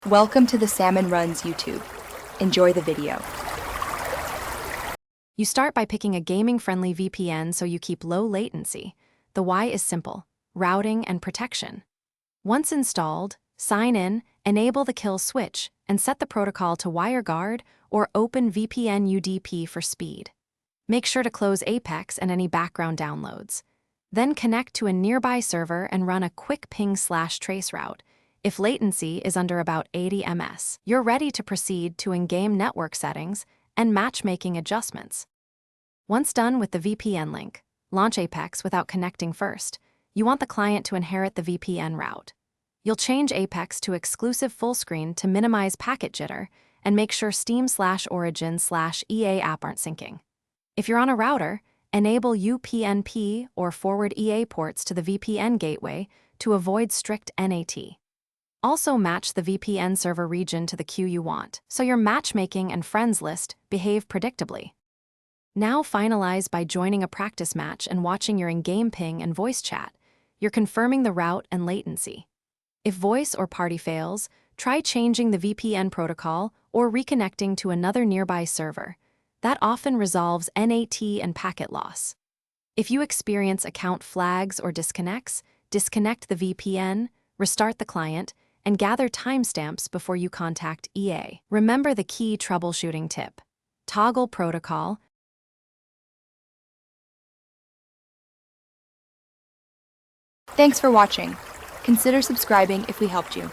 Welcome to the Salmon Runs YouTube. Enjoy the video. You start by picking a gaming-friendly VPN so you keep low latency. The why is simple: routing and protection. Once installed, sign in, enable the kill switch, and set the protocol to WireGuard or OpenVPN UDP for speed. Make sure to close Apex and any background downloads. Then connect to a nearby server and run a quick ping/trace route. If latency is under about 80 ms, you're ready to proceed to in-game network settings and matchmaking adjustments. Once done with the VPN link, launch Apex without connecting first. You want the client to inherit the VPN route. You'll change Apex to exclusive full screen to minimize packet jitter and make sure Steam/Origin/EA app aren't syncing. If you're on a router, enable UPnP or forward EA ports to the VPN gateway to avoid strict NAT. Also match the VPN server region to the queue you want, so your matchmaking and friends list behave predictably. Now finalize by joining a practice match and watching your in-game ping and voice chat. You're confirming the route and latency. If voice or party fails, try changing the VPN protocol or reconnecting to another nearby server. That often resolves NAT and packet loss. If you experience account flags or disconnects, disconnect the VPN, restart the client, and gather timestamps before you contact EA. Remember the key troubleshooting tip: toggle protocol. Thanks for watching. Consider subscribing if we helped you.